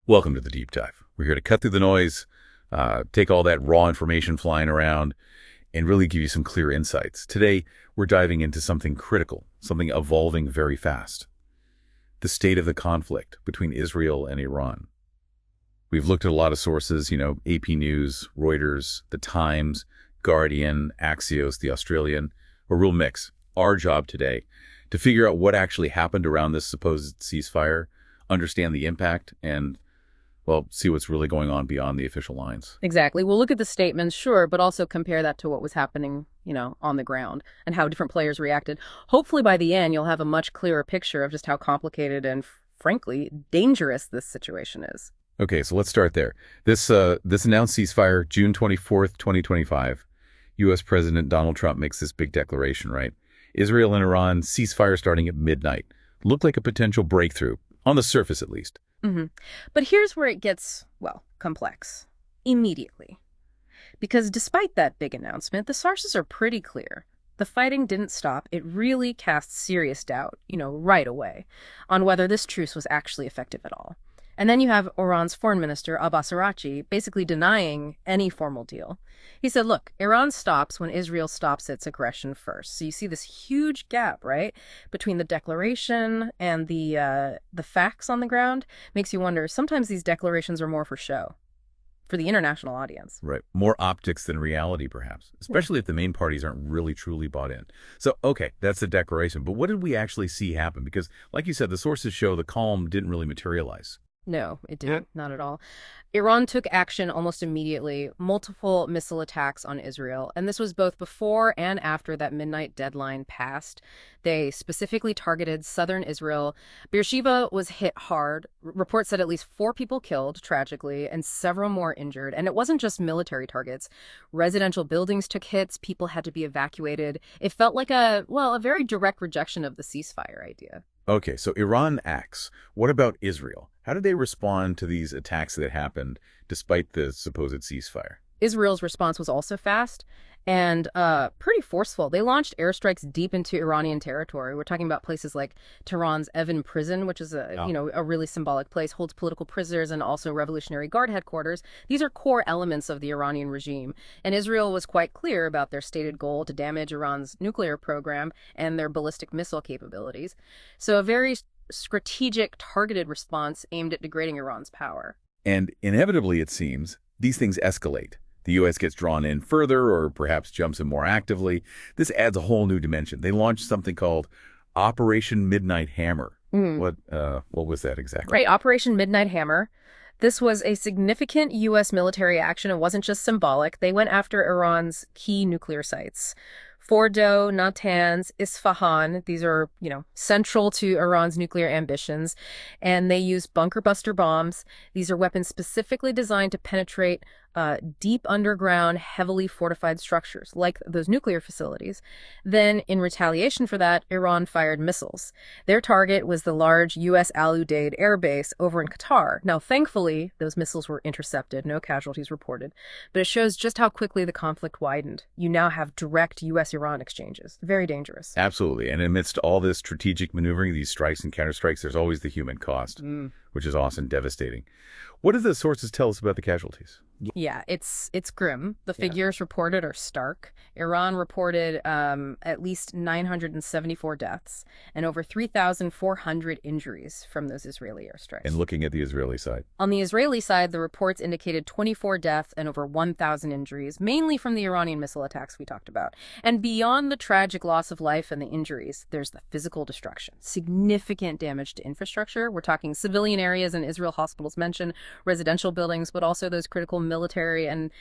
Welcome to the deep dive. We're here to cut through the noise, take all that raw information flying around, and really give you some clear insights. Today, we're diving into something critical, something evolving very fast. The state of the conflict between Israel and Iran. We've looked at a lot of sources, AP News, Reuters, The Times, Guardian, Axios, The Australian, a real mix. Our job today, to figure out what actually happened around this supposed ceasefire, understand the impact, and see what's really going on beyond the official lines. Exactly. We'll look at the statements, sure, but also compare that to what was happening, on the ground and how different players reacted. Hopefully by the end, you'll have a much clearer picture of just how complicated and, frankly, dangerous this situation is. Okay, so let's start there. This announced ceasefire, June 24th, 2025. U.S. President Donald Trump makes this big declaration, right? Israel and Iran ceasefire starting at midnight. Looked like a potential breakthrough, on the surface at least. But here's where it gets, complex. Immediately. Because despite that big announcement, the sources are pretty clear. The fighting didn't stop. It really casts serious doubt, right away, on whether this truce was actually effective at all. And then you have Iran's foreign minister, Abbas Araghchi, basically denying any formal deal. He said, look, Iran stops when Israel stops its aggression first. So you see this huge gap, right, between the declaration and the facts on the ground. Makes you wonder, sometimes these declarations are more for show, for the international audience. Right. More optics than reality, perhaps, especially if the main parties aren't really truly bought in. So, okay, that's the declaration. But what did we actually see happen? Because, like you said, the sources show the calm didn't really materialize. No, it didn't. Not at all. Iran took action almost immediately, multiple missile attacks on Israel, and this was both before and after that midnight deadline passed. They specifically targeted southern Israel. Beersheba was hit hard. Reports said at least 4 people killed, tragically, and several more injured. And it wasn't just military targets. Residential buildings took hits. People had to be evacuated. It felt like a very direct rejection of the ceasefire idea. Okay, so Iran acts. What about Israel? How did they respond to these attacks that happened despite the supposed ceasefire? Israel's response was also fast and pretty forceful. They launched airstrikes deep into Iranian territory. We're talking about places like Tehran's Evin prison, which is a really symbolic place, holds political prisoners and also Revolutionary Guard headquarters. These are core elements of the Iranian regime. And Israel was quite clear about their stated goal to damage Iran's nuclear program and their ballistic missile capabilities. So a very strategic, targeted response aimed at degrading Iran's power. And inevitably, it seems, these things escalate. The U.S. gets drawn in further or perhaps jumps in more actively. This adds a whole new dimension. They launched something called Operation Midnight Hammer. What was that exactly? Right, Operation Midnight Hammer. This was a significant U.S. military action. It wasn't just symbolic. They went after Iran's key nuclear sites. Fordo, Natanz, Isfahan, these are, central to Iran's nuclear ambitions. And they used bunker buster bombs. These are weapons specifically designed to penetrate deep underground, heavily fortified structures, like those nuclear facilities. Then, in retaliation for that, Iran fired missiles. Their target was the large U.S. Al Udeid air base over in Qatar. Now, thankfully, those missiles were intercepted, no casualties reported. But it shows just how quickly the conflict widened. You now have direct U.S.-Iran exchanges. Very dangerous. Absolutely. And amidst all this strategic maneuvering, these strikes and counterstrikes, there's always the human cost, which is often devastating. What do the sources tell us about the casualties? Yeah, it's grim. The figures reported are stark. Iran reported at least 974 deaths and over 3,400 injuries from those Israeli airstrikes. And looking at the Israeli side. On the Israeli side, the reports indicated 24 deaths and over 1,000 injuries, mainly from the Iranian missile attacks we talked about. And beyond the tragic loss of life and the injuries, there's the physical destruction. Significant damage to infrastructure. We're talking civilian areas and Israel hospitals mentioned, residential buildings, but also those critical military and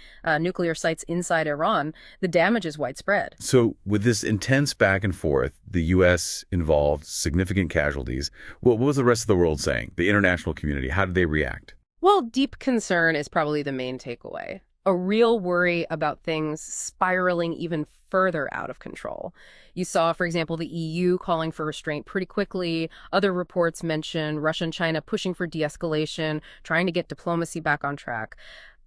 nuclear sites inside Iran. The damage is widespread. So with this intense back and forth, the U.S. involved, significant casualties. What was the rest of the world saying? The international community, how did they react? Well, deep concern is probably the main takeaway. A real worry about things spiraling even further out of control. You saw, for example, the EU calling for restraint pretty quickly. Other reports mention Russia and China pushing for de-escalation, trying to get diplomacy back on track.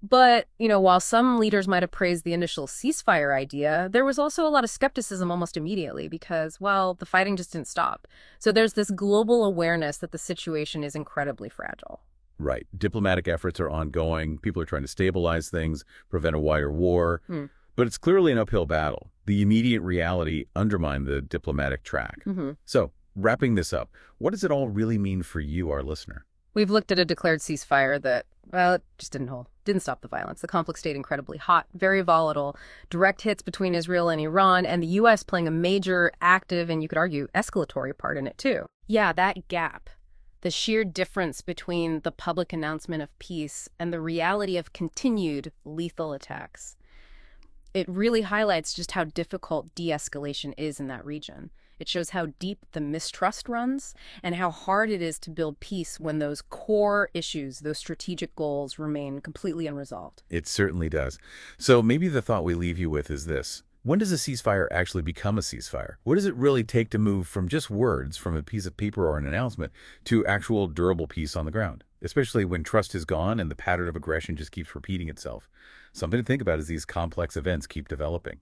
But, while some leaders might have praised the initial ceasefire idea, there was also a lot of skepticism almost immediately because, the fighting just didn't stop. So there's this global awareness that the situation is incredibly fragile. Right. Diplomatic efforts are ongoing. People are trying to stabilize things, prevent a wider war. Hmm. But it's clearly an uphill battle. The immediate reality undermined the diplomatic track. Hmm. So, wrapping this up, what does it all really mean for you, our listener? We've looked at a declared ceasefire that, well, it just didn't hold. Didn't stop the violence. The conflict stayed incredibly hot, very volatile, direct hits between Israel and Iran, and the U.S. playing a major, active, and you could argue, escalatory part in it, too. Yeah, that gap. The sheer difference between the public announcement of peace and the reality of continued lethal attacks. It really highlights just how difficult de-escalation is in that region. It shows how deep the mistrust runs and how hard it is to build peace when those core issues, those strategic goals, remain completely unresolved. It certainly does. So maybe the thought we leave you with is this. When does a ceasefire actually become a ceasefire? What does it really take to move from just words, from a piece of paper or an announcement, to actual durable peace on the ground? Especially when trust is gone and the pattern of aggression just keeps repeating itself. Something to think about as these complex events keep developing.